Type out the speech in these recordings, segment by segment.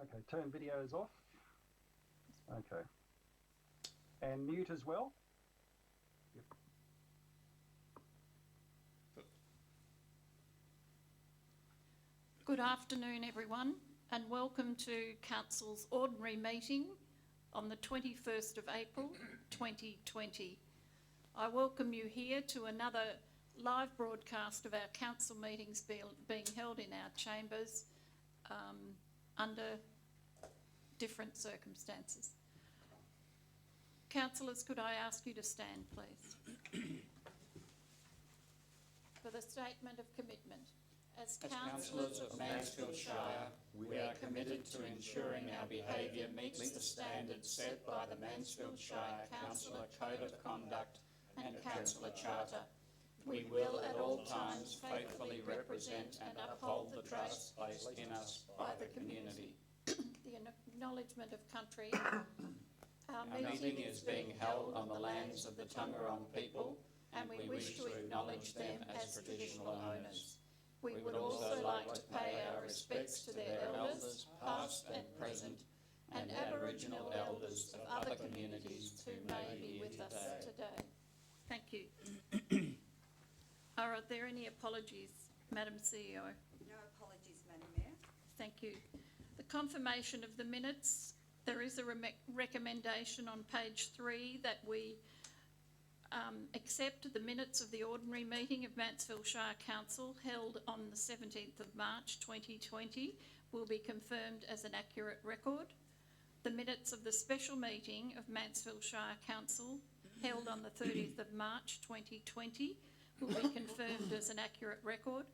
Okay, turn videos off. Okay. And mute as well. Yep. Good afternoon, everyone, and welcome to Council's ordinary meeting on the 21st of April 2020. I welcome you here to another live broadcast of our council meetings being held in our chambers under different circumstances. Councillors, could I ask you to stand, please? For the statement of commitment. As councillors of Mansfield Shire, we are committed to ensuring our behaviour meets the standards set by the Mansfield Shire Councillor Code of Conduct and Councillor Charter. We will at all times faithfully represent and uphold the trust placed in us by the community. The acknowledgement of country. Our meeting is being held on the lands of the Tungarong people, and we wish to acknowledge them as traditional owners. We would also like to pay our respects to their elders, past and present, and Aboriginal elders of other communities who may be with us today. Thank you. Are there any apologies, Madam CEO? No apologies, Madam Mayor. Thank you. The confirmation of the minutes. There is a recommendation on page 3 that we accept the minutes of the ordinary meeting of Mansfield Shire Council held on the 17th of March 2020 will be confirmed as an accurate record. The minutes of the special meeting of Mansfield Shire Council held on the 30th of March 2020 will be confirmed as an accurate record,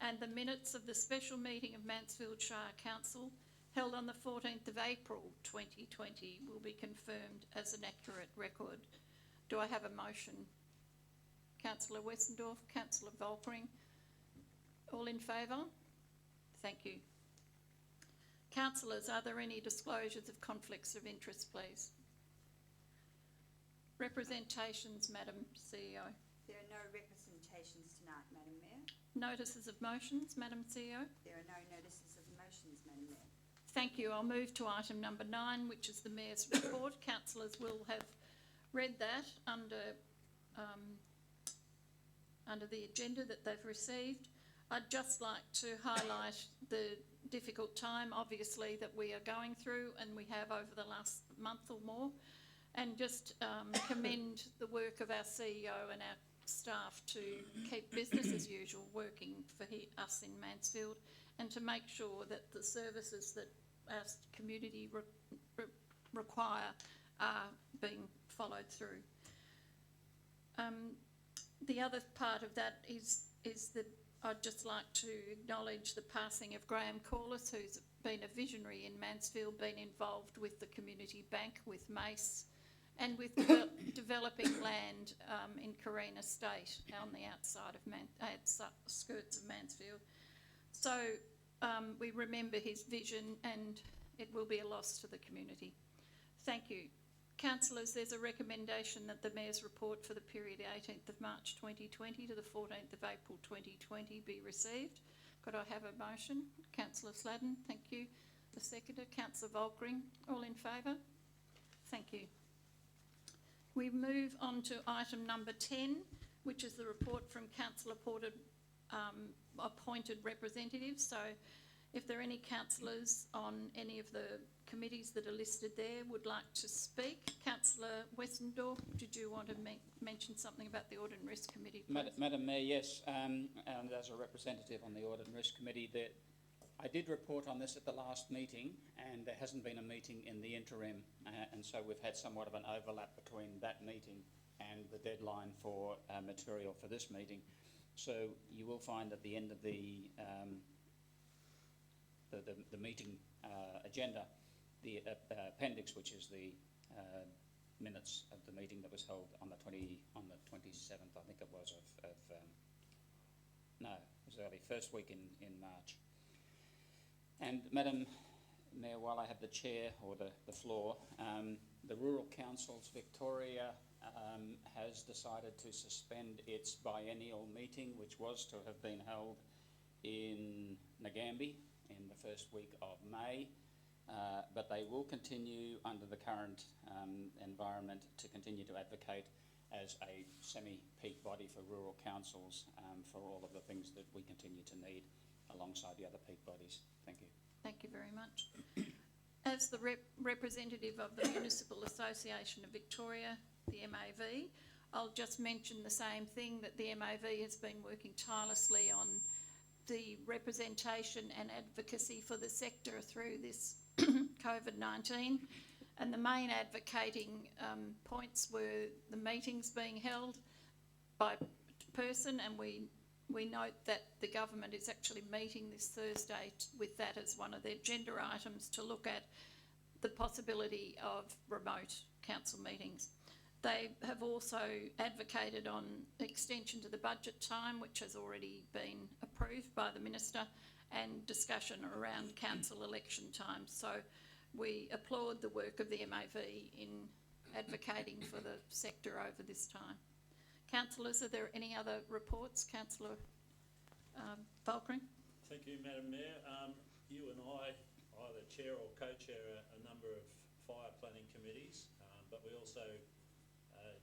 and the minutes of the special meeting of Mansfield Shire Council held on the 14th of April 2020 will be confirmed as an accurate record. Do I have a motion? Councillor Westendorf, Councillor Volkering, all in favour? Thank you. Councillors, are there any disclosures of conflicts of interest, please? Representations, Madam CEO. There are no representations tonight, Madam Mayor. Notices of motions, Madam CEO. There are no notices of motions, Madam Mayor. Thank you. I'll move to item number 9, which is the Mayor's report. Councillors will have read that under the agenda that they've received. I'd just like to highlight the difficult time, obviously, that we are going through and we have over the last month or more, and just commend the work of our CEO and our staff to keep business as usual working for us in Mansfield, and to make sure that the services that our community require are being followed through. The other part of that is that I'd just like to acknowledge the passing of Graham Corliss, who's been a visionary in Mansfield, been involved with the community bank, with Mace, and with developing land in Carina Estate on the outside of skirts of Mansfield. So we remember his vision, and it will be a loss to the community. Thank you. Councillors, there's a recommendation that the Mayor's report for the period 18th of March 2020 to the 14th of April 2020 be received. Could I have a motion? Councillor Sladden, thank you. The seconder, Councillor Volkering, all in favour? Thank you. We move on to item number 10, which is the report from Councillor Porter appointed representatives. So if there are any councillors on any of the committees that are listed there would like to speak. Councillor Westendorf, did you want to mention something about the Audit and Risk Committee, please? Madam Mayor, yes, and as a representative on the Audit and Risk Committee, that I did report on this at the last meeting, and there hasn't been a meeting in the interim, and so we've had somewhat of an overlap between that meeting and the deadline for material for this meeting. So you will find at the end of the meeting agenda, the appendix, which is the minutes of the meeting that was held on the 27th, I think it was, no, it was early, first week in March. And Madam Mayor, while I have the chair or the floor, the Rural Councils Victoria has decided to suspend its biennial meeting, which was to have been held in Nagambie in the first week of May. but they will continue under the current environment to continue to advocate as a semi-peak body for rural councils for all of the things that we continue to need alongside the other peak bodies. Thank you. Thank you very much. As the representative of the Municipal Association of Victoria, the MAV, I'll just mention the same thing, that the MAV has been working tirelessly on the representation and advocacy for the sector through this COVID-19, and the main advocating points were the meetings being held by person, and we note that the government is actually meeting this Thursday with that as one of their agenda items to look at the possibility of remote council meetings. They have also advocated on extension to the budget time, which has already been approved by the Minister, and discussion around council election times. So we applaud the work of the MAV in advocating for the sector over this time. Councillors, are there any other reports? Councillor Volkering? Thank you, Madam Mayor. You and I either chair or co-chair a number of fire planning committees, but we also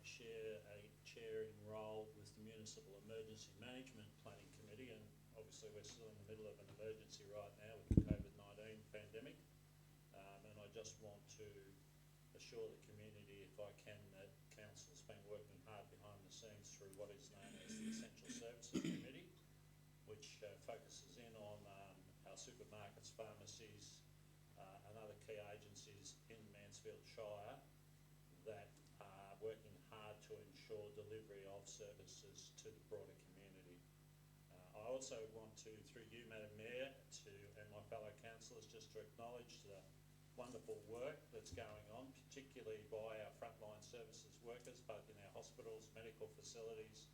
share a chairing role with the Municipal Emergency Management Planning Committee, and obviously we're still in the middle of an emergency right now with the COVID-19 pandemic, and I just want to assure the community, if I can, that Council's been working hard behind the scenes through what is known as the Essential Services Committee, which focuses in on our supermarkets, pharmacies and other key agencies in Mansfield Shire that are working hard to ensure delivery of services to the broader community. I also want to, through you, Madam Mayor, and my fellow councillors, just to acknowledge the wonderful work that's going on, particularly by our frontline services workers, both in our hospitals, medical facilities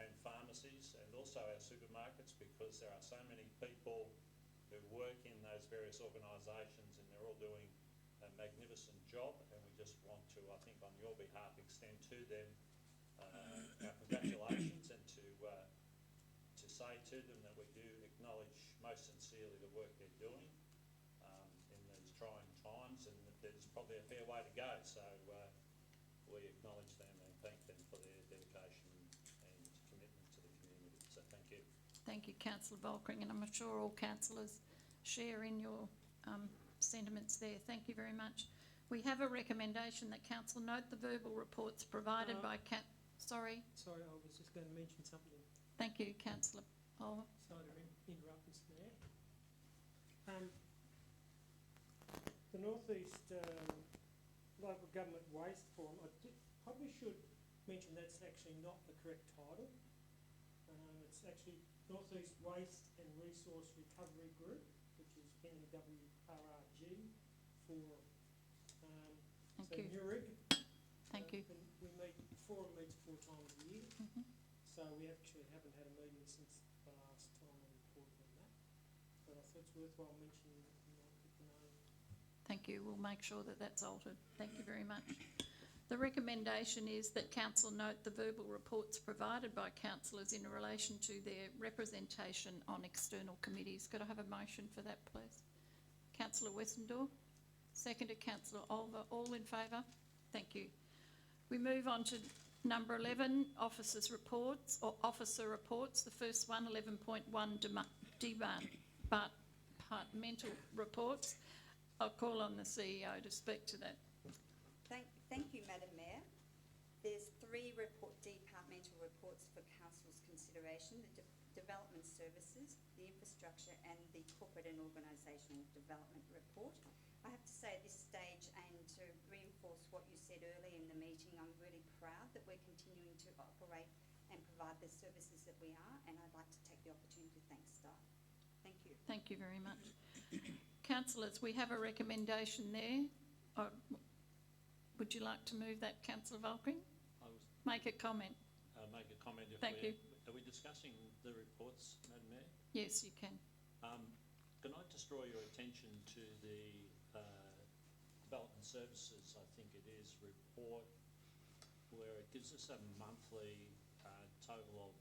and pharmacies, and also our supermarkets, because there are so many people who work in those various organisations and they're all doing a magnificent job, and we just want to, I think on your behalf, extend to them our congratulations, and to say to them that we do acknowledge most sincerely the work they're doing in these trying times, and that there's probably a fair way to go. So we acknowledge them and thank them for their dedication and commitment to the community. So thank you. Thank you, Councillor Volkering, and I'm sure all councillors share in your sentiments there. Thank you very much. We have a recommendation that Council note the verbal reports provided by Sorry, I was just going to mention something. thank you, Councillor Oliver. Sorry to interrupt, Mr Mayor. The North East Local Government Waste Forum, I probably should mention that's actually not the correct title. It's actually North East Waste and Resource Recovery Group, which is NWRRG Forum. Thank so you. Newrig. Thank you. We meet, the forum meets 4 times a year. So we actually haven't had a meeting since the last time we reported on that. But I thought it's worthwhile mentioning that you might get the name. Thank you. We'll make sure that that's altered. Thank you very much. The recommendation is that Council note the verbal reports provided by councillors in relation to their representation on external committees. Could I have a motion for that, please? Councillor Westendorf, seconded Councillor Oliver. All in favour? Thank you. We move on to number 11, officers' reports or officer reports. The first one, 11.1, departmental reports. I'll call on the CEO to speak to that. Thank you, Madam Mayor. There's 3 departmental reports for Council's consideration: the Development Services, the Infrastructure and the Corporate and Organisational Development Report. I have to say at this stage, and to reinforce what you said earlier in the meeting, I'm really proud that we're continuing to operate and provide the services that we are, and I'd like to take the opportunity to thank staff. Thank you. Thank you very much. Councillors, we have a recommendation there. Would you like to move that, Councillor Volkering? Make a comment. Make a comment. Thank you. Are we discussing the reports, Madam Mayor? Yes, you can. Can I just draw your attention to the Development Services, I think it is, report, where it gives us a monthly total of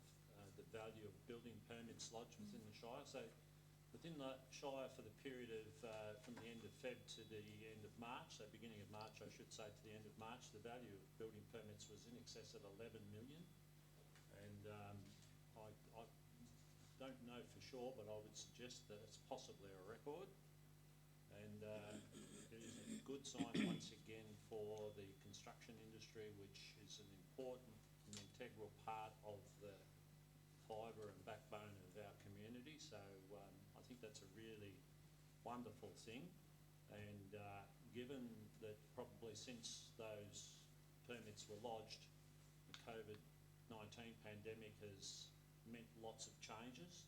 the value of building permits lodged within the Shire. So within the Shire for the period of, from the end of Feb to the end of March, so beginning of March, I should say, to the end of March, the value of building permits was in excess of 11 million. And I don't know for sure, but I would suggest that it's possibly a record. And it is a good sign once again for the construction industry, which is an important and integral part of the fibre and backbone of our community. So I think that's a really wonderful thing. And given that probably since those permits were lodged, the COVID-19 pandemic has meant lots of changes.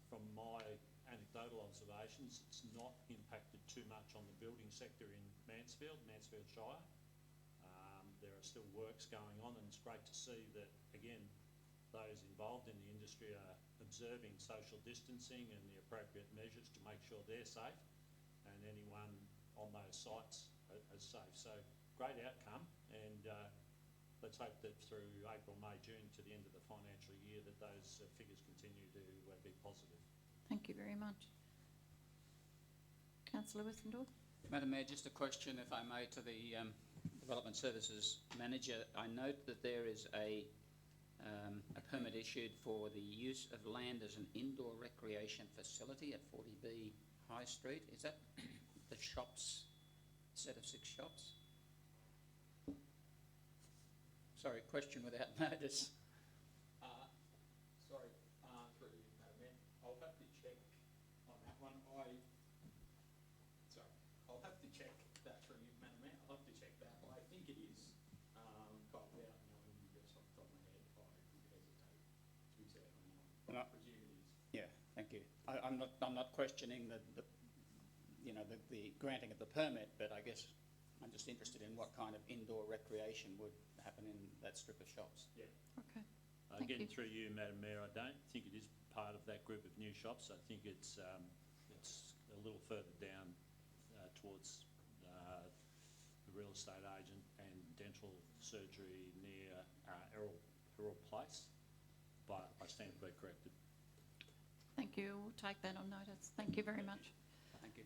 From my anecdotal observations, it's not impacted too much on the building sector in Mansfield Shire. There are still works going on, and it's great to see that, again, those involved in the industry are observing social distancing and the appropriate measures to make sure they're safe and anyone on those sites are safe. So great outcome, and let's hope that through April, May, June to the end of the financial year that those figures continue to be positive. Thank you very much. Councillor Westendorf. Madam Mayor, just a question, if I may, to the Development Services Manager. I note that there is a permit issued for the use of land as an indoor recreation facility at 40B High Street. Is that the shops, set of 6 shops? Sorry, question without notice. Sorry, through you, Madam Mayor. I'll have to check on that one. I'll have to check that through you, Madam Mayor. I'll have to check that. I think it is, but without knowing the address off the top of my head, I would hesitate to say it on. I presume it is. Yeah, thank you. I'm not questioning the granting of the permit, but I guess I'm just interested in what kind of indoor recreation would happen in that strip of shops. Yeah. Okay. Thank Again, you. through you, Madam Mayor, I don't think it is part of that group of new shops. I think it's a little further down towards the real estate agent and dental surgery near Errol Place, but I stand to be corrected. Thank you. We'll take that on notice. Thank you very much. Thank you.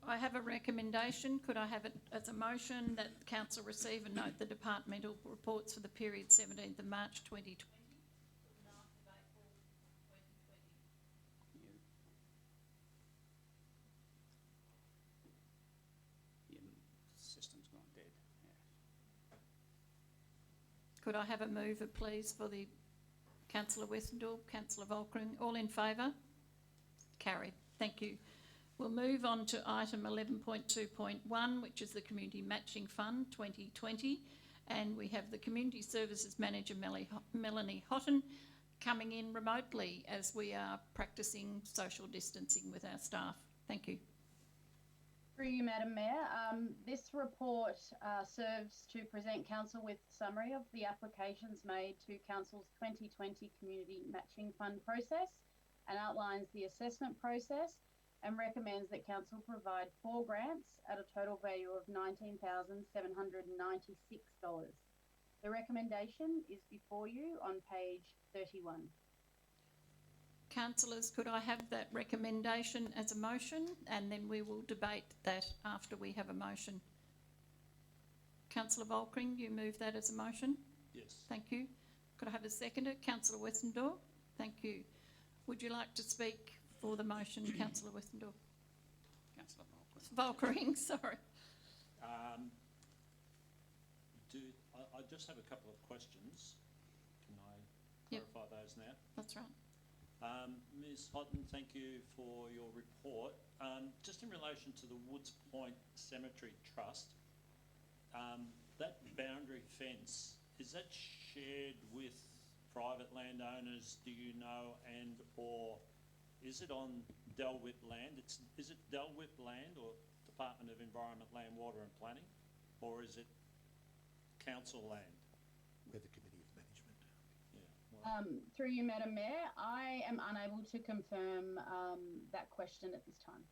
I have a recommendation. Could I have it as a motion that the council receive and note the departmental reports for the period 17th of March 2020 to 9th of April 2020? Your system's gone dead. Yeah. Could I have a mover, please, for the Councillor Westendorf, Councillor Volkering? All in favour? Carried. Thank you. We'll move on to item 11.2.1, which is the Community Matching Fund 2020. And we have the Community Services Manager, Melanie Houghton, coming in remotely as we are practising social distancing with our staff. Thank you. Through you, Madam Mayor. This report serves to present Council with a summary of the applications made to Council's 2020 Community Matching Fund process and outlines the assessment process and recommends that Council provide 4 grants at a total value of $19,796. The recommendation is before you on page 31. Councillors, could I have that recommendation as a motion, and then we will debate that after we have a motion. Councillor Volkering, you move that as a motion? Yes. Thank you. Could I have a seconder? Councillor Westendorf? Thank you. Would you like to speak for the motion, Councillor Westendorf? Councillor Volkering, sorry. I just have a couple of questions. Can I Yep. clarify those now? That's right. Ms Houghton, thank you for your report. Just in relation to the Woods Point Cemetery Trust, that boundary fence, is that shared with private landowners, do you know, and or is it on Delwip land? Is it Delwip land or Department of Environment, Land, Water and Planning, or is it council land? We're the Committee of Management. Yeah. Well, Through you, Madam Mayor, I am unable to confirm that question at this time,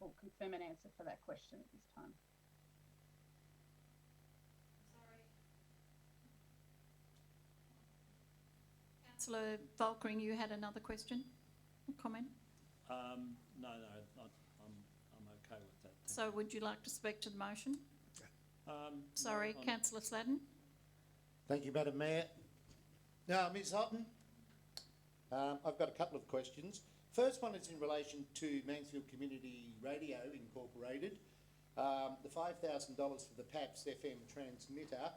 or confirm an answer for that question at this time. Councillor Volkering, you had another question or comment? No, I'm okay with that. So would you like to speak to the motion? Sorry, no, councillor Sladden. Thank you, Madam Mayor. Now, Ms Houghton, I've got a couple of questions. First one is in relation to Mansfield Community Radio Incorporated. The $5,000 for the PAPS FM transmitter.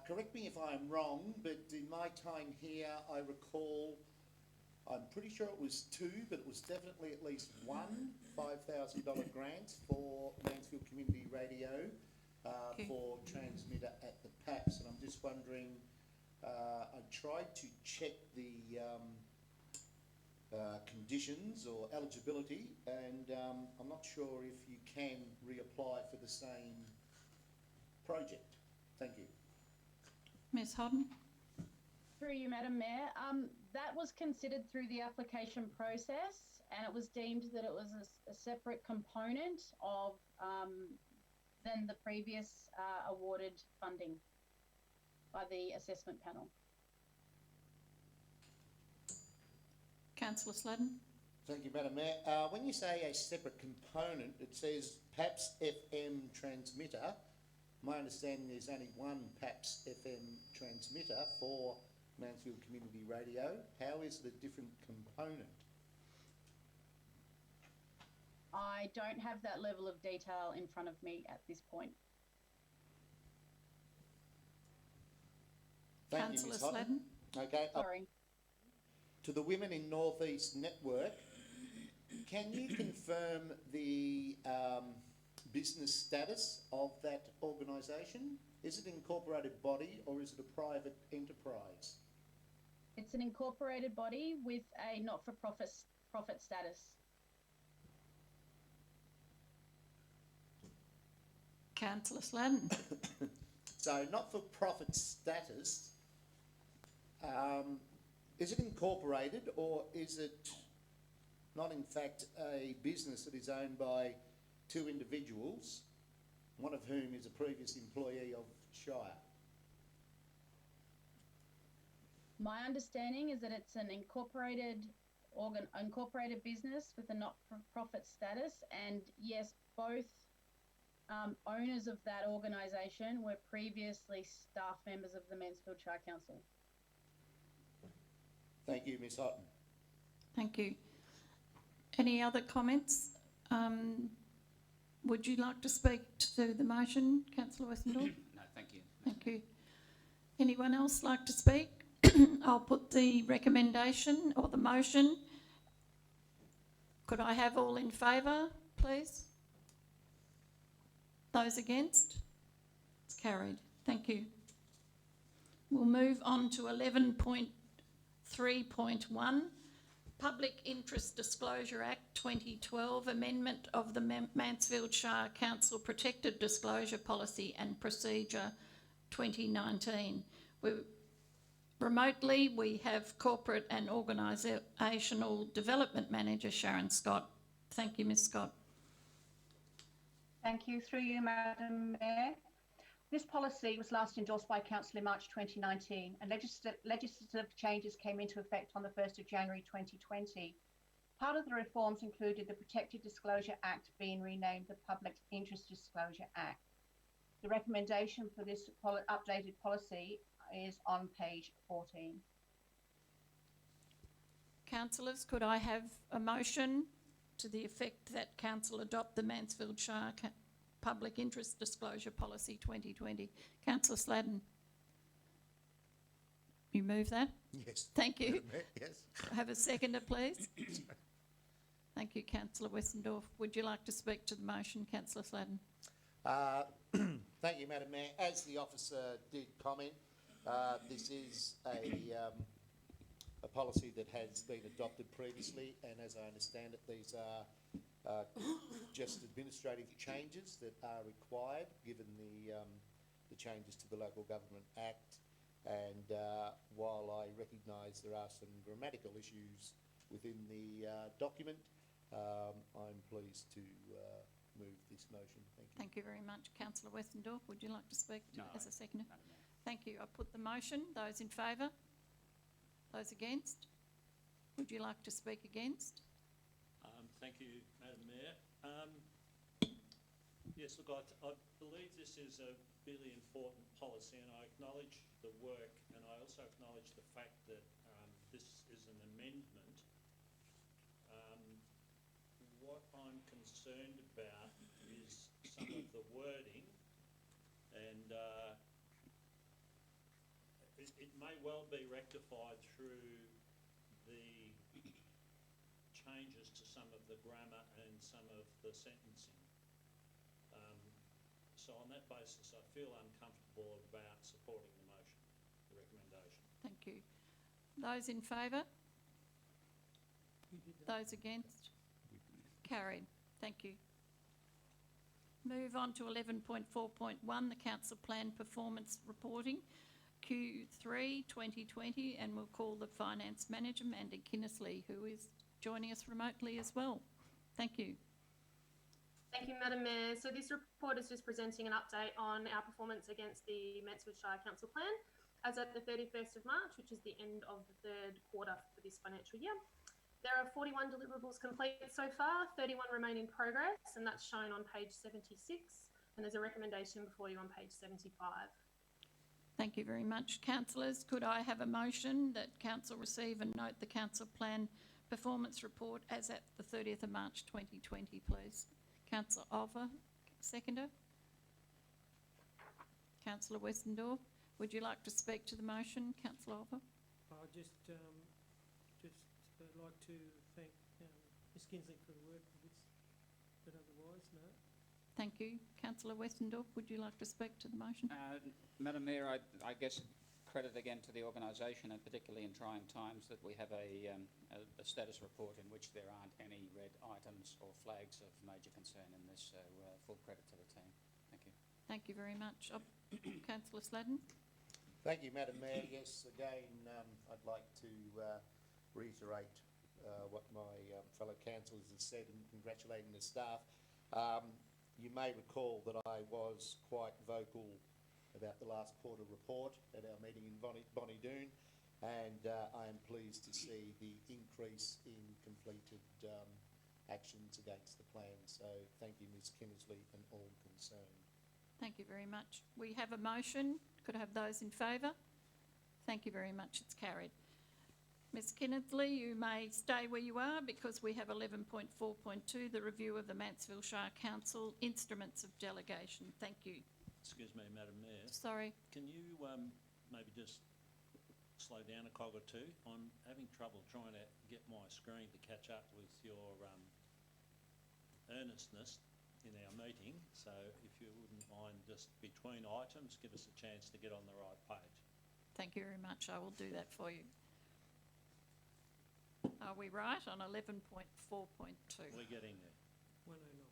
Correct me if I'm wrong, but in my time here, I recall, I'm pretty sure it was two, but it was definitely at least one $5,000 grant for Mansfield Community Radio for transmitter at the PAPS. And I'm just wondering, I tried to check the conditions or eligibility, and I'm not sure if you can reapply for the same project. Thank you. Ms Hodden? Through you, Madam Mayor. That was considered through the application process, and it was deemed that it was a separate component of than the previous awarded funding by the assessment panel. Councillor Sladden? Thank you, Madam Mayor. When you say a separate component, it says PAPS FM transmitter. My understanding there's only one PAPS FM transmitter for Mansfield Community Radio. How is it a different component? I don't have that level of detail in front of me at this point. Thank Councillor you, Ms Hodden. Sladden? Okay. Sorry. To the Women in North East Network, can you confirm the business status of that organisation? Is it an incorporated body or is it a private enterprise? It's an incorporated body with a not-for-profit status. Councillor Sladden? So, not-for-profit status, is it incorporated or is it not in fact a business that is owned by two individuals, one of whom is a previous employee of Shire? My understanding is that it's an incorporated business with a not-for-profit status, and yes, both owners of that organisation were previously staff members of the Mansfield Shire Council. Thank you, Ms Houghton. Thank you. Any other comments? Would you like to speak to the motion, Councillor Westendorf? No, thank you. Thank you. Anyone else like to speak? I'll put the recommendation or the motion. Could I have all in favour, please? Those against? It's carried. Thank you. We'll move on to 11.3.1, Public Interest Disclosure Act 2012, Amendment of the Mansfield Shire Council Protected Disclosure Policy and Procedure 2019. Remotely, we have Corporate and Organisational Development Manager Sharon Scott. Thank you, Ms Scott. Thank you. Through you, Madam Mayor. This policy was last endorsed by Council in March 2019, and legislative changes came into effect on the 1st of January 2020. Part of the reforms included the Protected Disclosure Act being renamed the Public Interest Disclosure Act. The recommendation for this updated policy is on page 14. Councillors, could I have a motion to the effect that Council adopt the Mansfield Shire Public Interest Disclosure Policy 2020? Councillor Sladden. You move that? Yes. Thank you. Yes. Have a seconder, please. Thank you, Councillor Westendorf. Would you like to speak to the motion, Councillor Sladden? Thank you, Madam Mayor. As the officer did comment, this is a policy that has been adopted previously, and as I understand it, these are just administrative changes that are required given the changes to the Local Government Act. And while I recognise there are some grammatical issues within the document, I'm pleased to move this motion. Thank you. Thank you very much. Councillor Westendorf, would you like to speak as a seconder? Madam Mayor. Thank you. I put the motion. Those in favour? Those against? Would you like to speak against? Thank you, Madam Mayor. Yes, look, I believe this is a really important policy, and I acknowledge the work, and I also acknowledge the fact that this is an amendment. What I'm concerned about is some of the wording, and it may well be rectified through the changes to some of the grammar and some of the sentencing. So on that basis, I feel uncomfortable about supporting the motion, the recommendation. Thank you. Those in favour? Those against? Carried. Thank you. Move on to 11.4.1, the Council Plan Performance Reporting, Q3 2020, and we'll call the Finance Manager, Mandy Kinnesley, who is joining us remotely as well. Thank you. Thank you, Madam Mayor. So this report is just presenting an update on our performance against the Mansfield Shire Council Plan as at the 31st of March, which is the end of the third quarter for this financial year. There are 41 deliverables completed so far, 31 remain in progress, and that's shown on page 76, and there's a recommendation before you on page 75. Thank you very much. Councillors, could I have a motion that Council receive and note the Council Plan Performance Report as at the 30th of March 2020, please? Councillor Olver, seconder. Councillor Westendorf, would you like to speak to the motion, Councillor Olver? I'd just like to thank Ms Kinsley for the work of this, but otherwise, no. Thank you. Councillor Westendorf, would you like to speak to the motion? Madam Mayor, I guess credit again to the organisation, and particularly in trying times, that we have a status report in which there aren't any red items or flags of major concern in this, so full credit to the team. Thank you. Thank you very much. Councillor Sladden. Thank you, Madam Mayor. Yes, again, I'd like to reiterate what my fellow councillors have said in congratulating the staff. You may recall that I was quite vocal about the last quarter report at our meeting in Bonnie-Doon, and I am pleased to see the increase in completed actions against the plan. So thank you, Ms Kinnesley, and all concerned. Thank you very much. We have a motion. Could I have those in favour? Thank you very much. It's carried. Ms Kinnesley, you may stay where you are because we have 11.4.2, the review of the Mansfield Shire Council Instruments of Delegation. Thank you. Excuse me, Madam Mayor. Sorry. Can you maybe just slow down a cog or two? I'm having trouble trying to get my screen to catch up with your earnestness in our meeting. So if you wouldn't mind just between items, give us a chance to get on the right page. Thank you very much. I will do that for you. Are we right on 11.4.2? We're getting there. 109.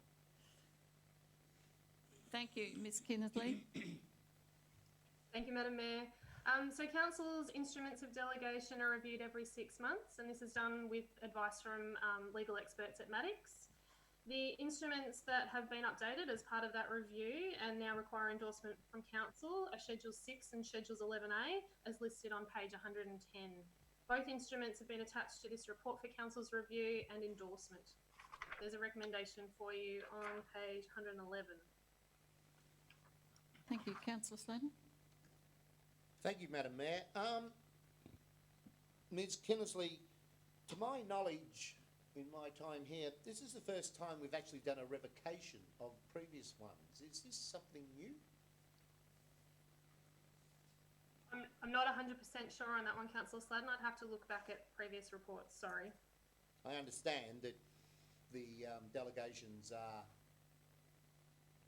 Thank you, Ms Kinnesley. Thank you, Madam Mayor. So Council's instruments of delegation are reviewed every 6 months, and this is done with advice from legal experts at Maddocks. The instruments that have been updated as part of that review and now require endorsement from Council are Schedule 6 and Schedules 11A, as listed on page 110. Both instruments have been attached to this report for Council's review and endorsement. There's a recommendation for you on page 111. Thank you. Councillor Sladden. Thank you, Madam Mayor. Ms Kinnesley, to my knowledge, in my time here, this is the first time we've actually done a revocation of previous ones. Is this something new? I'm not 100% sure on that one, Councillor Sladden. I'd have to look back at previous reports, sorry. I understand that the delegations are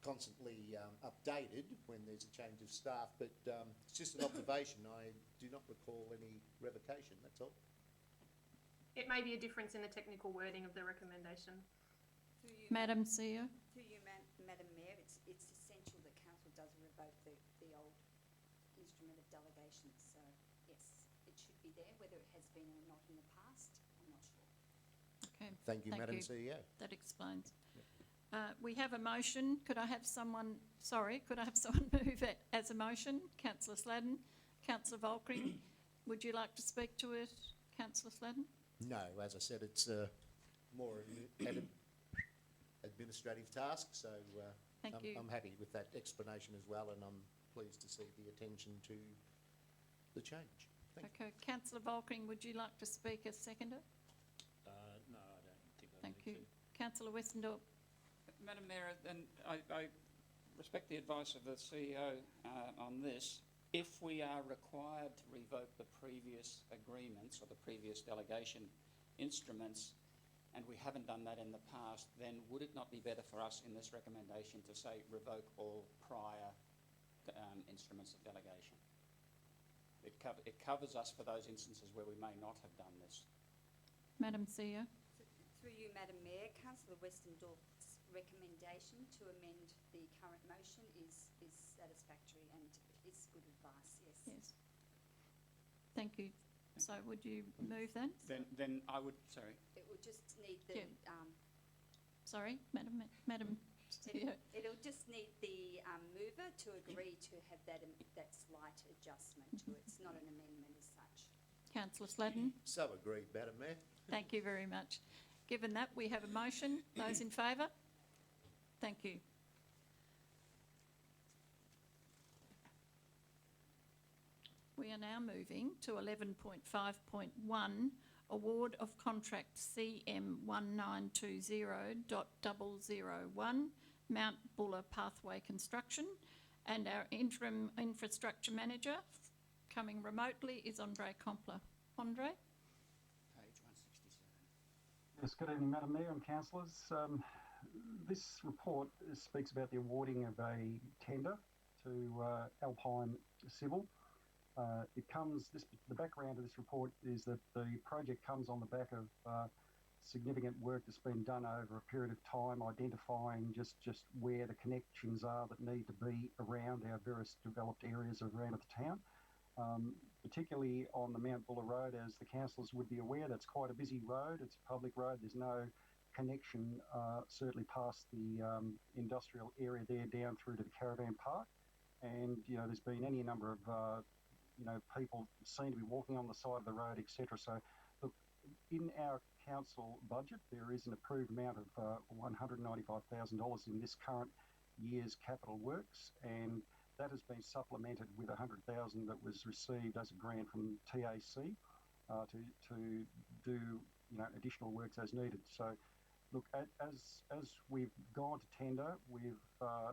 constantly updated when there's a change of staff, but it's just an observation. I do not recall any revocation, that's all. It may be a difference in the technical wording of the recommendation. Madam CEO. To you, Madam Mayor, it's essential that Council does revoke the old instrument of delegation. So, yes, it should be there. Whether it has been or not in the past, I'm not sure. Okay. Thank you, Madam CEO. That explains. We have a motion. Could I have someone move it as a motion? Councillor Sladden. Councillor Volkring, would you like to speak to it, Councillor Sladden? No, as I said, it's more administrative task. So Thank you. I'm happy with that explanation as well, and I'm pleased to see the attention to the change. Thank you. Okay, Councillor Volkering, would you like to speak as seconder? No, I don't think I Thank need you. Councillor Westendorp. Madam Mayor, and I respect the advice of the CEO on this. If we are required to revoke the previous agreements or the previous delegation instruments, and we haven't done that in the past, then would it not be better for us in this recommendation to say revoke all prior instruments of delegation? It covers us for those instances where we may not have done this. Madam CEO. Through you, Madam Mayor, Councillor Westendorp's recommendation to amend the current motion is satisfactory and is good advice, yes. Yes. Thank you. So would you move then? Then I would, sorry. It will just need the, Sorry, Madam CEO. it'll just need the mover to agree to have that slight adjustment to it. It's not an amendment as such. Councillor Sladden. So agreed, Madam Mayor. Thank you very much. Given that, we have a motion. Those in favour? Thank you. We are now moving to 11.5.1, award of contract CM1920.001, Mount Buller Pathway Construction, and our interim infrastructure manager, coming remotely, is Andre Compler. Andre? Page 167. Yes, good evening, Madam Mayor and councillors. This report speaks about the awarding of a tender to Alpine Civil. The background of this report is that the project comes on the back of significant work that's been done over a period of time, identifying just where the connections are that need to be around our various developed areas around the town. Particularly on the Mount Buller Road, as the councillors would be aware, that's quite a busy road. It's a public road. There's no connection, certainly past the industrial area there down through to the caravan park. And, there's been any number of, people seem to be walking on the side of the road, etc. So, look, in our council budget, there is an approved amount of $195,000 in this current year's capital works, and that has been supplemented with $100,000 that was received as a grant from TAC to do additional works as needed. So, look, as we've gone to tender, we've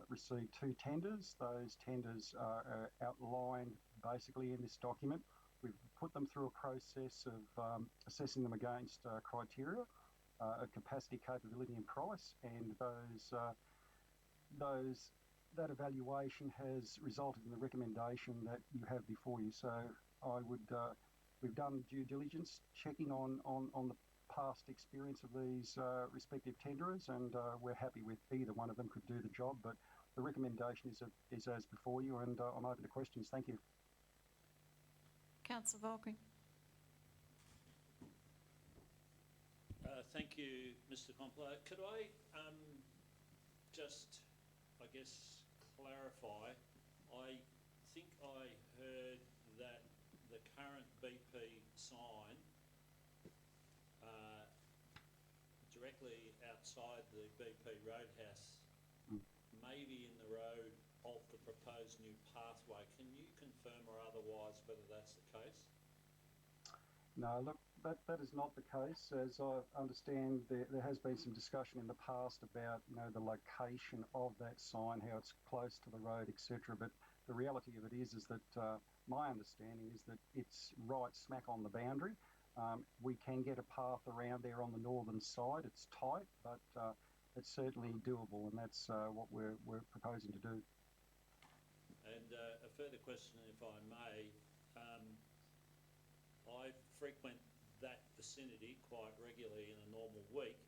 received 2 tenders. Those tenders are outlined basically in this document. We've put them through a process of assessing them against criteria, capacity, capability, and price, and that evaluation has resulted in the recommendation that you have before you. So we've done due diligence checking on the past experience of these respective tenderers, and we're happy with either one of them could do the job. But the recommendation is as before you, and I'm open to questions. Thank you. Councillor Volkering. Thank you, Mr. Compler. Could I just, clarify? I think I heard that the current BP sign directly outside the BP roadhouse may be in the road of the proposed new pathway. Can you confirm or otherwise whether that's the case? No, look, that is not the case. As I understand, there has been some discussion in the past about, the location of that sign, how it's close to the road, etc. But the reality of it is that my understanding is that it's right smack on the boundary. We can get a path around there on the northern side. It's tight, but it's certainly doable, and that's what we're proposing to do. And a further question, if I may. I frequent that vicinity quite regularly in a normal week,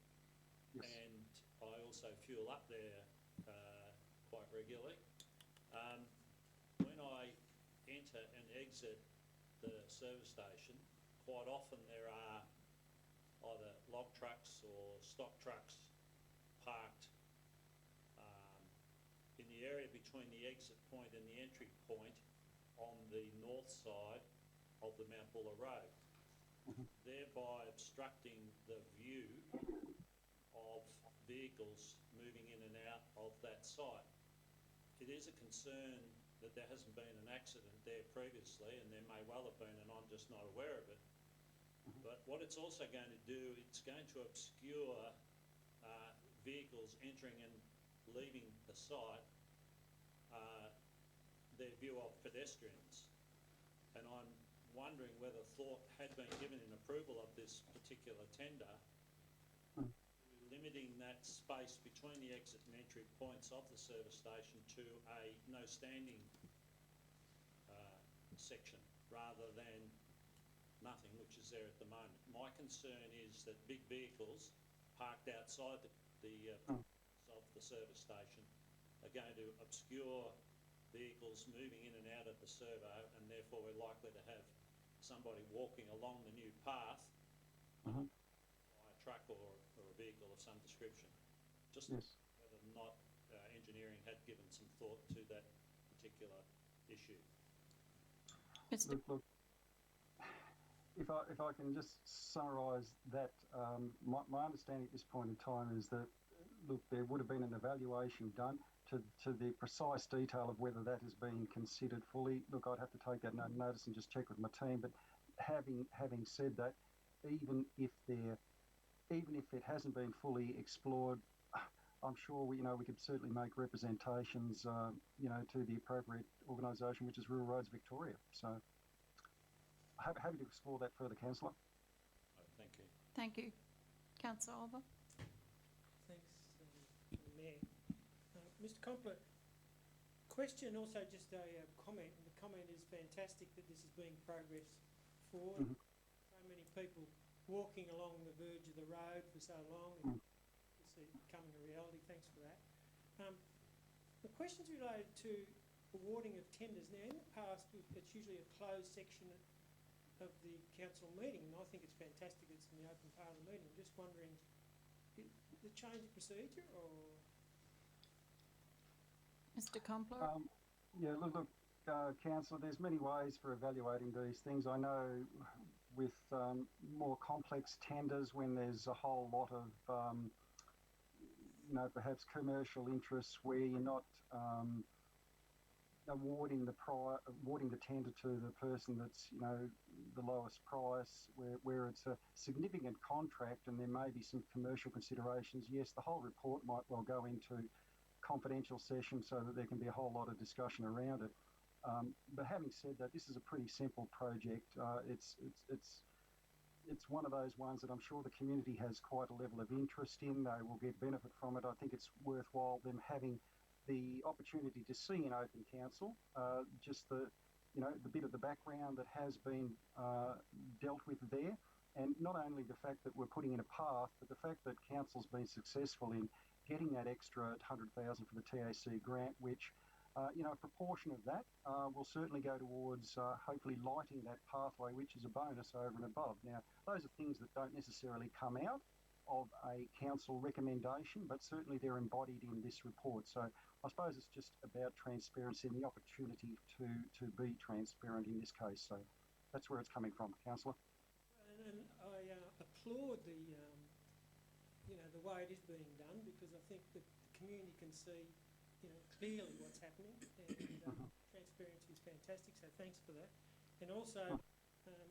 Yes. and I also fuel up there quite regularly. When I enter and exit the service station, quite often there are either log trucks or stock trucks parked in the area between the exit point and the entry point on the north side of the Mount Buller Road, thereby obstructing the view vehicles moving in and out of that site. It is a concern that there hasn't been an accident there previously, and there may well have been, and I'm just not aware of it. But what it's also going to do, it's going to obscure vehicles entering and leaving the site, their view of pedestrians. And I'm wondering whether thought had been given in approval of this particular tender, limiting that space between the exit and entry points of the service station to a no standing section rather than nothing, which is there at the moment. My concern is that big vehicles parked outside of the service station are going to obscure vehicles moving in and out of the servo, and therefore we're likely to have somebody walking along the new path by a truck or a vehicle of some description. Just whether or not engineering had given some thought to that particular issue. Look, if I can just summarise that, my understanding at this point in time is that, look, there would have been an evaluation done to the precise detail of whether that has been considered fully. Look, I'd have to take that notice and just check with my team. But having said that, even if it hasn't been fully explored, I'm sure we could certainly make representations, to the appropriate organisation, which is Rural Roads Victoria. So, happy to explore that further, Councillor. Thank you. Thank you. Councillor Oliver. Thanks, Mayor. Mr. Complet, question also just a comment, and the comment is fantastic that this is being progressed forward. So many people walking along the verge of the road for so long, and it's becoming a reality. Thanks for that. The question's related to awarding of tenders. Now, in the past, it's usually a closed section of the council meeting, and I think it's fantastic it's in the open part of the meeting. I'm just wondering, the change of procedure, or...? Mr. Compler? Look, Councillor, there's many ways for evaluating these things. I know with more complex tenders, when there's a whole lot of, perhaps commercial interests where you're not awarding the tender to the person that's, the lowest price, where it's a significant contract and there may be some commercial considerations. Yes, the whole report might well go into confidential session so that there can be a whole lot of discussion around it. But having said that, this is a pretty simple project. It's one of those ones that I'm sure the community has quite a level of interest in. They will get benefit from it. I think it's worthwhile them having the opportunity to see in open council just the bit of the background that has been dealt with there, and not only the fact that we're putting in a path, but the fact that council's been successful in getting that extra $100,000 for the TAC grant, which a proportion of that will certainly go towards hopefully lighting that pathway, which is a bonus over and above. Now, those are things that don't necessarily come out of a council recommendation, but certainly they're embodied in this report. So I suppose it's just about transparency and the opportunity to be transparent in this case. So that's where it's coming from, Councillor. And I applaud the way it is being done, because I think that the community can see, clearly what's happening, and transparency is fantastic, so thanks for that. And also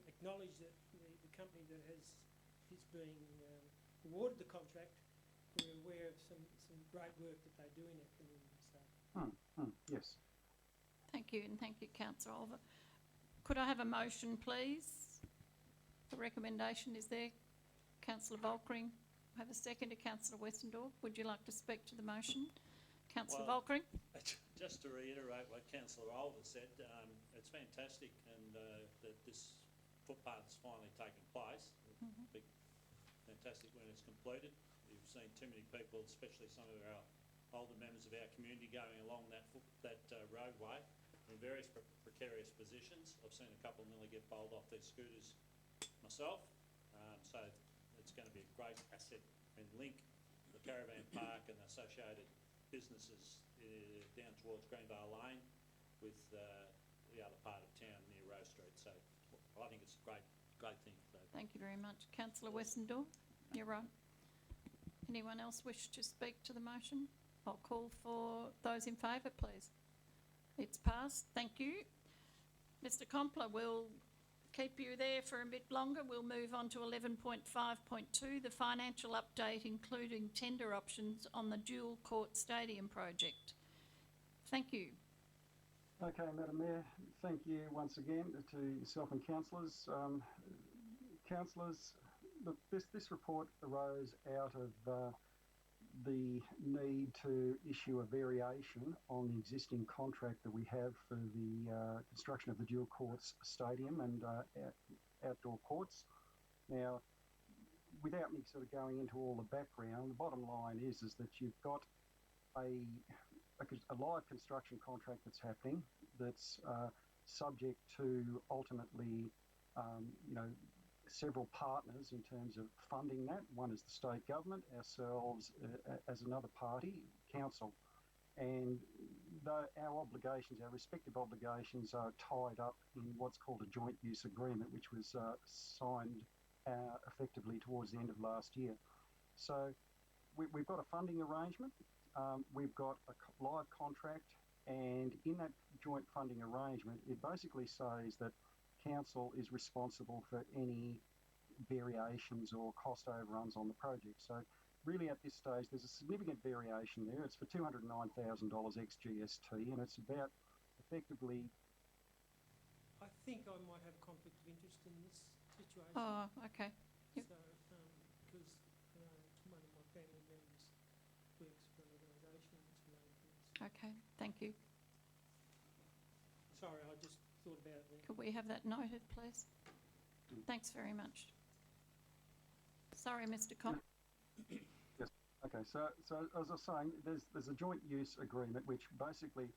acknowledge that the company that is being awarded the contract, we're aware of some great work that they do in our community. So. Yes. Thank you, and thank you, Councillor Oliver. Could I have a motion, please? The recommendation is there. Councillor Volkering, have a second to Councillor Westendorf. Would you like to speak to the motion? Councillor Volkering? Just to reiterate what Councillor Oliver said, it's fantastic and that this footpath is finally taking place. It'll be fantastic when it's completed. You've seen too many people, especially some of our older members of our community, going along that roadway in various precarious positions. I've seen a couple nearly get bowled off their scooters myself. So it's going to be a great asset and link the caravan park and associated businesses down towards Greenvale Lane with the other part of town near Rose Street. So I think it's a great thing. So. Thank you very much. Councillor Westendorf, you're right. Anyone else wish to speak to the motion? I'll call for those in favour, please. It's passed. Thank you. Mr Compler, we'll keep you there for a bit longer. We'll move on to 11.5.2, the financial update, including tender options on the dual court stadium project. Thank you. Okay, Madam Mayor, thank you once again to yourself and councillors. Councillors, look, this report arose out of the need to issue a variation on the existing contract that we have for the construction of the dual courts stadium and outdoor courts. Now, without me sort of going into all the background, the bottom line is that you've got a live construction contract that's happening that's subject to ultimately, several partners in terms of funding that. One is the state government, ourselves as another party, council. And our obligations, our respective obligations are tied up in what's called a joint use agreement, which was signed effectively towards the end of last year. So we've got a funding arrangement. We've got a live contract, and in that joint funding arrangement, it basically says that council is responsible for any variations or cost overruns on the project. So really at this stage, there's a significant variation there. It's for $209,000 ex GST, and it's about effectively... I think I might have a conflict of interest in this situation. Oh, okay. Yep. So, because one of my family members works for an organisation that's related to this. Okay, thank you. Sorry, I just thought about it then. Could we have that noted, please? Thanks very much. Sorry, Mr. Yes. Okay. So as I was saying, there's a joint use agreement which basically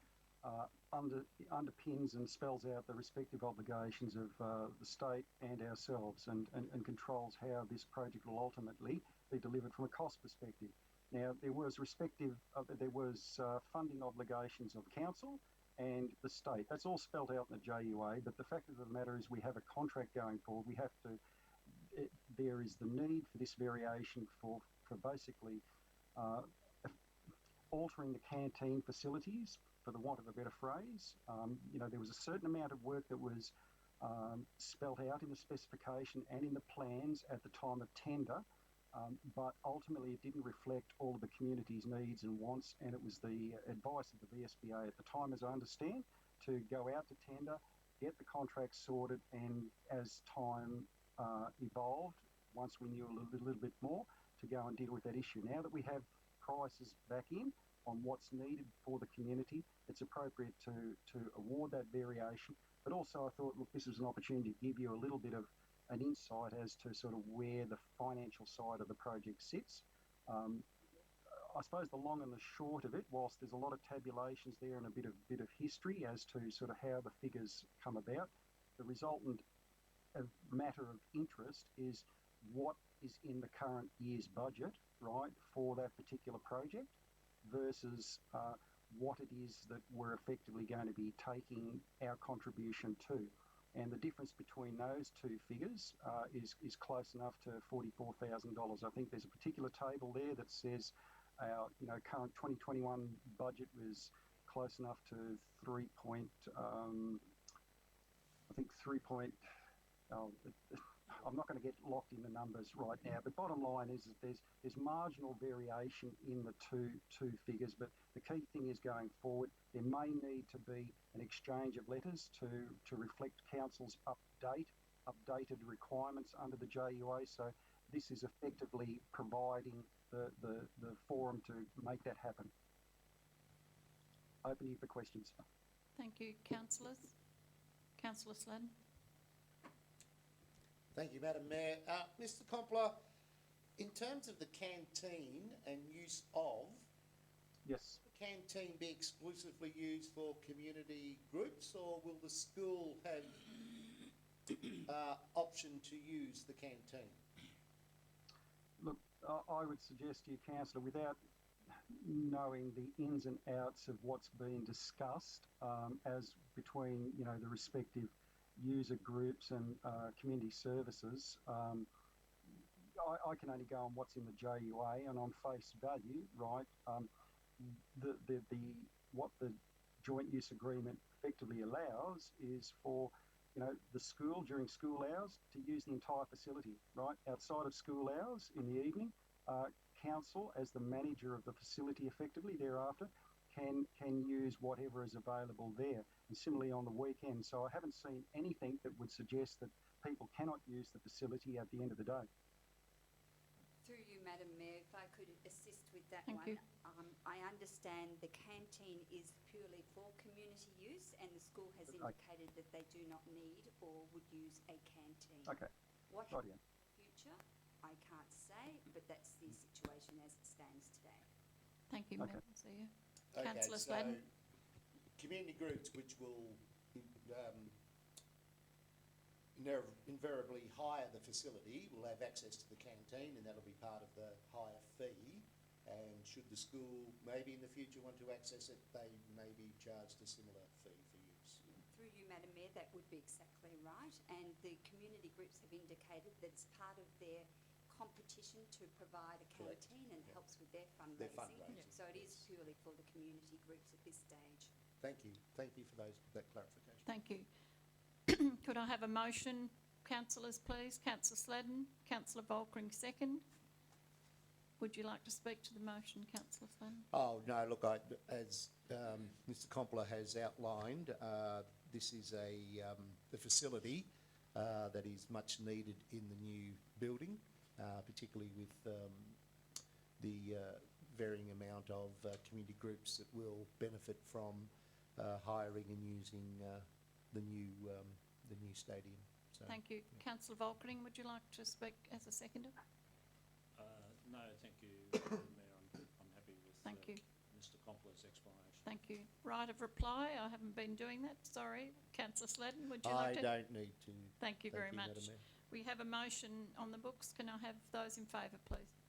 underpins and spells out the respective obligations of the state and ourselves, and controls how this project will ultimately be delivered from a cost perspective. Now, there was funding obligations of council and the state. That's all spelled out in the JUA, but the fact of the matter is we have a contract going forward. We have to, there is the need for this variation for basically altering the canteen facilities, for the want of a better phrase. There was a certain amount of work that was spelled out in the specification and in the plans at the time of tender, but ultimately it didn't reflect all of the community's needs and wants, and it was the advice of the VSBA at the time, as I understand, to go out to tender, get the contract sorted, and as time evolved, once we knew a little bit more, to go and deal with that issue. Now that we have prices back in on what's needed for the community, it's appropriate to award that variation. But also I thought, look, this was an opportunity to give you a little bit of an insight as to sort of where the financial side of the project sits. I suppose the long and the short of it, whilst there's a lot of tabulations there and a bit of history as to sort of how the figures come about, the resultant matter of interest is what is in the current year's budget, right, for that particular project versus what it is that we're effectively going to be taking our contribution to. And the difference between those two figures is close enough to $44,000. I think there's a particular table there that says our current 2021 budget was close enough to I'm not going to get locked in the numbers right now, but bottom line is that there's marginal variation in the two figures, but the key thing is going forward, there may need to be an exchange of letters to reflect council's updated requirements under the JUA. So this is effectively providing the forum to make that happen. Open you for questions. Thank you, councillors. Councillor Sladden. Thank you, Madam Mayor. Mr Compler, in terms of the canteen and use of, Yes. will the canteen be exclusively used for community groups, or will the school have option to use the canteen? Look, I would suggest to you, councillor, without knowing the ins and outs of what's been discussed as between the respective user groups and community services, I can only go on what's in the JUA, and on face value, right, what the joint use agreement effectively allows is for, the school during school hours to use the entire facility, right? Outside of school hours in the evening, council, as the manager of the facility effectively thereafter, can use whatever is available there. And similarly on the weekend. So I haven't seen anything that would suggest that people cannot use the facility at the end of the day. Through you, Madam Mayor, if I could assist with that Thank one. you. I understand the canteen is purely for community use, and the school has indicated that they do not need or would use a canteen. Okay. What Right, happens in the future, I can't say, but that's the situation as it stands today. Thank you, Okay. Madam CEO. Okay, Councillor so Sladden. community groups which will invariably hire the facility will have access to the canteen, and that'll be part of the hire fee. And should the school maybe in the future want to access it, they may be charged a similar fee for use. Through you, Madam Mayor, that would be exactly right. And the community groups have indicated that it's part of their competition to provide a Correct. canteen and Yeah. helps with their fundraising. Their fundraising, So it is purely for the community groups at this stage. Thank you for that clarification. Thank you. Could I have a motion, councillors, please? Councillor Sladden, Councillor Volkering, second. Would you like to speak to the motion, Councillor Sladden? Oh, no, look, as Mr Compler has outlined, this is a facility that is much needed in the new building, particularly with the varying amount of community groups that will benefit from hiring and using the new stadium. So, Thank you. Councillor Volkering, would you like to speak as a seconder? No, thank you, Madam Mayor. I'm happy with Thank you. Mr Compler's explanation. Thank you. Right of reply, I haven't been doing that, sorry. Councillor Sladden, would you like to? I don't need to. Thank you very Madam much. Mayor. We have a motion on the books. Can I have those in favour, please?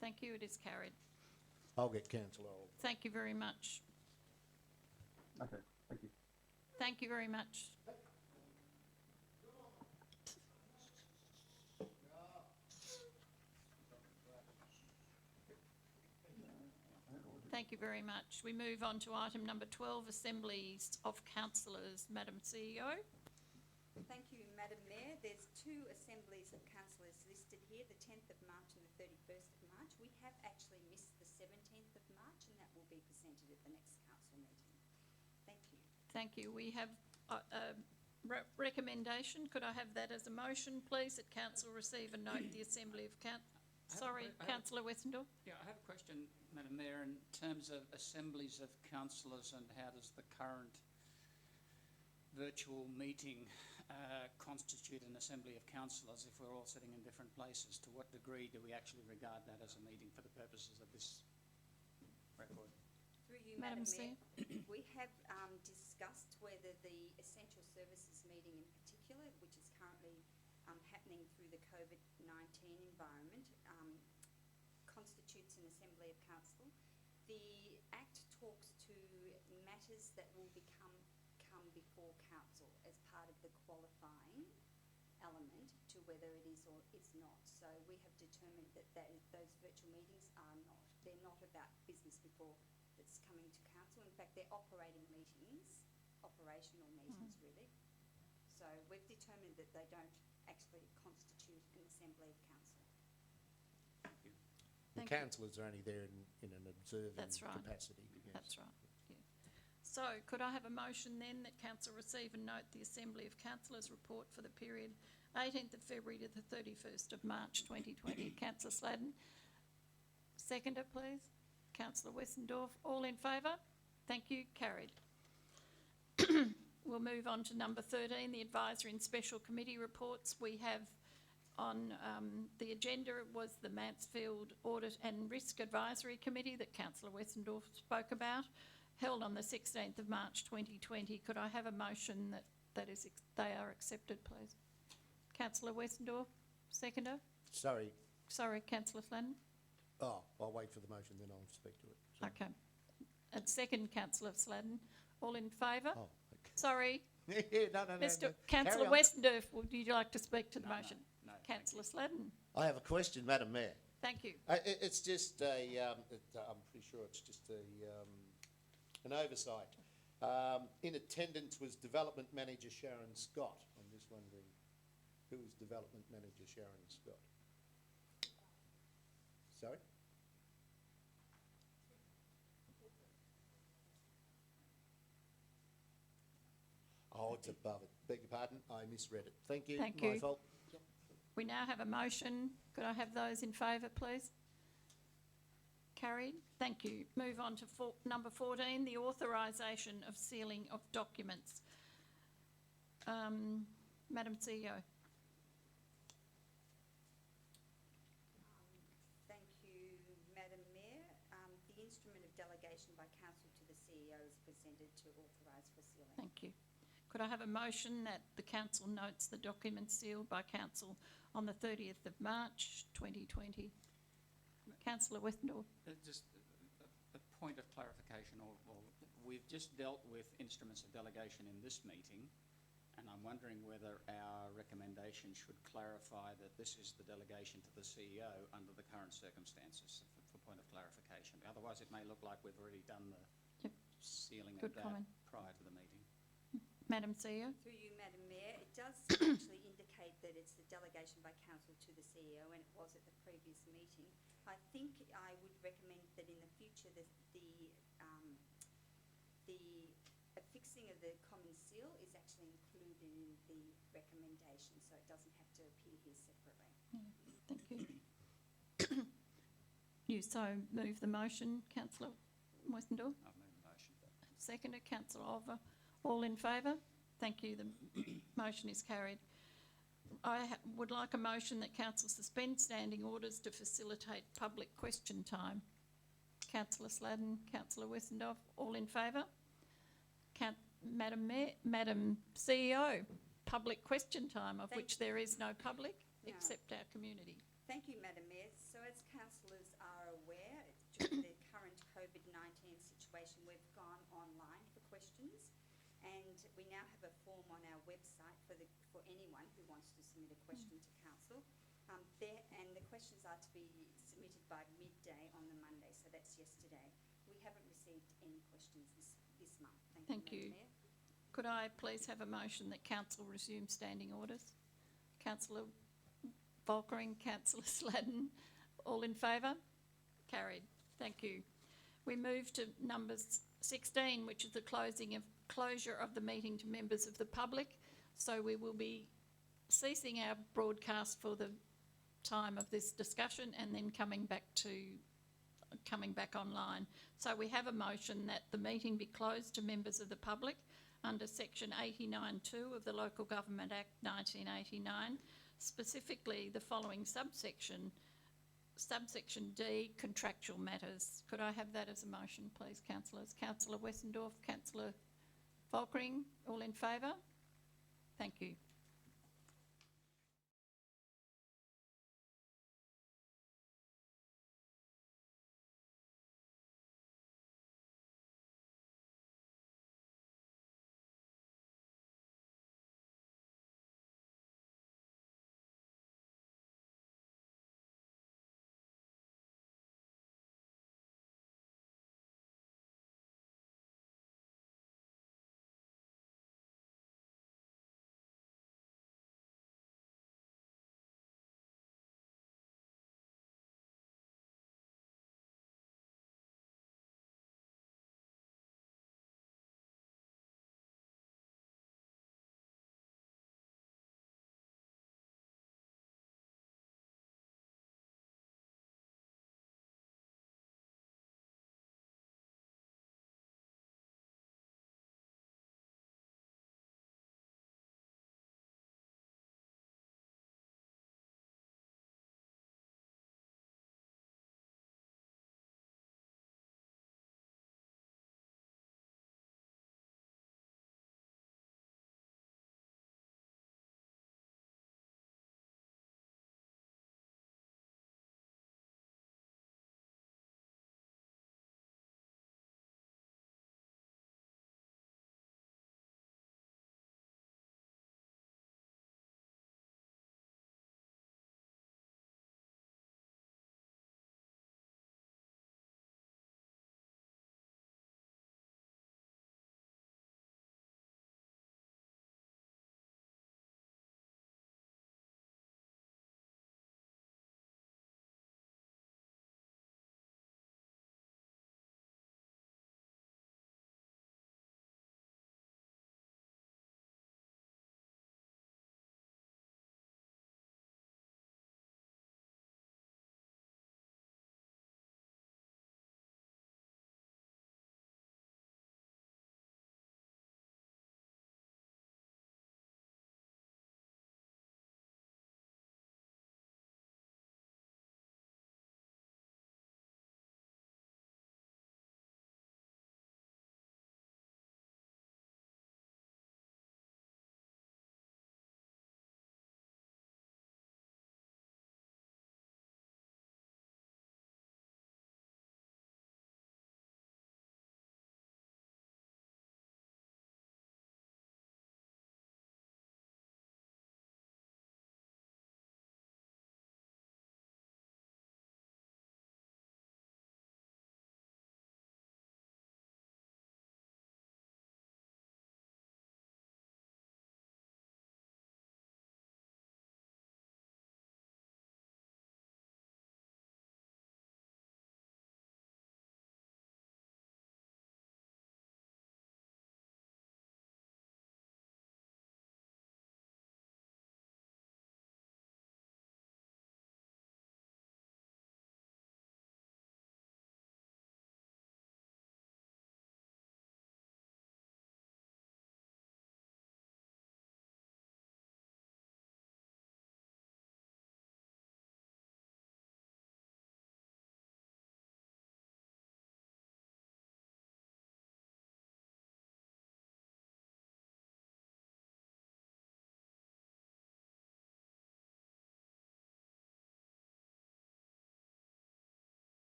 Thank you. It is carried. I'll get councillor. Thank you very much. Okay, thank you. Thank you very much. Thank you very much. We move on to item number 12, Assemblies of Councillors. Madam CEO. Thank you, Madam Mayor. There's two assemblies of councillors listed here, the 10th of March and the 31st of March. We have actually missed the 17th of March, and that will be presented at the next council meeting. Thank you. Thank you. We have a recommendation. Could I have that as a motion, please, that council receive and note the Assembly of Councillor Westendorf. Yeah, I have a question, Madam Mayor, in terms of assemblies of councillors and how does the current virtual meeting constitute an assembly of councillors if we're all sitting in different places? To what degree do we actually regard that as a meeting for the purposes of this record? Through you, Madam Madam Mayor, we have discussed whether the essential services meeting in particular, which is currently happening through the COVID-19 environment, constitutes an assembly of council. The Act talks to matters that will come before council as part of the qualifying element to whether it is or is not. So we have determined that those virtual meetings they're not about business before that's coming to council. In fact, they're operational meetings really. So we've determined that they don't actually constitute an assembly of council. Thank you. The councillors are only there in an observing capacity. Yes. That's right. Yeah. So could I have a motion then that council receive and note the Assembly of Councillors report for the period 18th of February to the 31st of March 2020. Councillor Sladden. Seconder, please. Councillor Westendorf. All in favour? Thank you. Carried. We'll move on to number 13, the Advisory and Special Committee reports. We have on the agenda was the Mansfield Audit and Risk Advisory Committee that Councillor Westendorf spoke about, held on the 16th of March 2020. Could I have a motion that they are accepted, please? Councillor Westendorf, seconder. Sorry, Councillor Sladden. Oh, I'll wait for the motion, then I'll speak to it. Sorry. Okay. And second, Councillor Sladden. All in favour? Oh, okay. Sorry. No. Mr. Councillor Westendorf, would you like to speak to the motion? No. Councillor Sladden. I have a question, Madam Mayor. Thank you. It's just I'm pretty sure it's just an oversight. In attendance was Development Manager Sharon Scott. I'm just wondering who is Development Manager Sharon Scott? Sorry? Oh, it's above it. Beg your pardon, I misread it. Thank you. Thank My you. fault. We now have a motion. Could I have those in favour, please? Carried. Thank you. Move on to number 14, the authorisation of sealing of documents. Madam CEO. Thank you, Madam Mayor. The instrument of delegation by Council to the CEO is presented to authorise for sealing. Thank you. Could I have a motion that the council notes the documents sealed by council on the 30th of March 2020? Councillor Westendorf. Just a point of clarification. We've just dealt with instruments of delegation in this meeting, and I'm wondering whether our recommendation should clarify that this is the delegation to the CEO under the current circumstances, for point of clarification. Otherwise, it may look like we've already done the sealing of that prior to the meeting. Madam CEO. Through you, Madam Mayor, it does actually indicate that it's the delegation by Council to the CEO, and it was at the previous meeting. I think I would recommend that in the future the affixing of the common seal is actually included in the recommendation, so it doesn't have to appear here separately. Thank you. You so move the motion, Councillor Westendorf? I've moved the motion. Seconded, Councillor Olver. All in favour? Thank you. The motion is carried. I would like a motion that Council suspend standing orders to facilitate public question time. Councillor Sladden, Councillor Westendorf, all in favour? Madam CEO, public question time, of which there is no public except our community. Thank you, Madam Mayor. So as councillors are aware, due to the current COVID-19 situation, we've gone online for questions, and we now have a form on our website for anyone who wants to submit a question to council. And the questions are to be submitted by midday on the Monday, so that's yesterday. We haven't received any questions this month. Thank you, Madam Mayor. Could I please have a motion that council resume standing orders? Councillor Volkering, Councillor Sladden, all in favour? Carried. Thank you. We move to number 16, which is the closure of the meeting to members of the public. So we will be ceasing our broadcast for the time of this discussion and then coming back online. So we have a motion that the meeting be closed to members of the public under section 89(2) of the Local Government Act 1989, specifically the following subsection D, contractual matters. Could I have that as a motion, please, councillors? Councillor Westendorf, Councillor Volkering, all in favour? Thank you.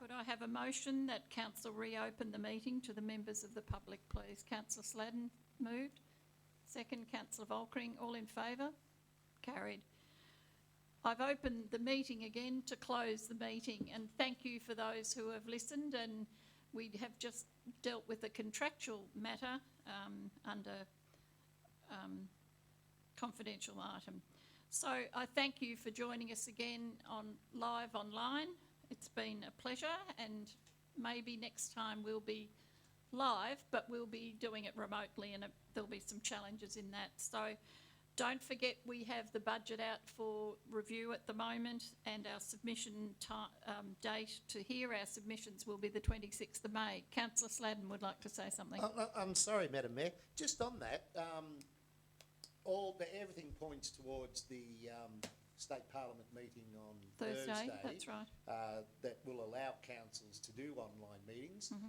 Could I have a motion that council reopen the meeting to the members of the public, please? Councillor Sladden moved. Second, Councillor Volkering. All in favour? Carried. I've opened the meeting again to close the meeting, and thank you for those who have listened. And we have just dealt with a contractual matter under confidential item. So I thank you for joining us again live online. It's been a pleasure, and maybe next time we'll be live, but we'll be doing it remotely, and there'll be some challenges in that. So don't forget, we have the budget out for review at the moment, and our submission date to hear our submissions will be the 26th of May. Councillor Sladden would like to say something. I'm sorry, Madam Mayor. Just on that, everything points towards the State Parliament meeting on Thursday. That's right. That will allow councils to do online meetings. Mm-hmm.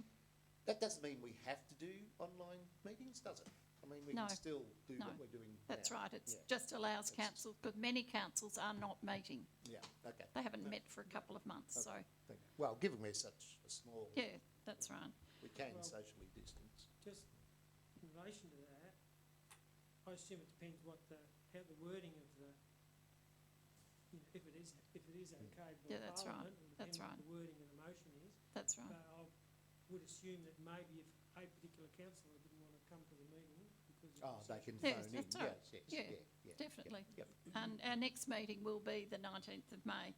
That doesn't mean we have to do online meetings, does it? I mean, we can still do what we're doing That's now. right. It just allows councils, because many councils are not meeting. Yeah, okay. They haven't met for a couple of months, Okay. so... Well, given we're such a small... Yeah, that's right. We can Well, socially distance. Just in relation to that, I assume it depends how the wording of the, if it is okay by Yeah, that's right. Parliament, will That's depend right. what the wording of the motion is. That's right. But I would assume that maybe if a particular councillor didn't want to come to the meeting because of They can Yes, phone in. that's right. Yes, Definitely. Yep. And our next meeting will be the 19th of May.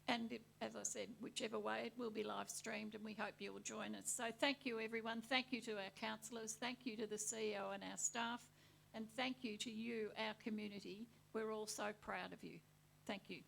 And as I said, whichever way, it will be live streamed, and we hope you will join us. So thank you, everyone. Thank you to our councillors. Thank you to the CEO and our staff. And thank you to you, our community. We're all so proud of you. Thank you.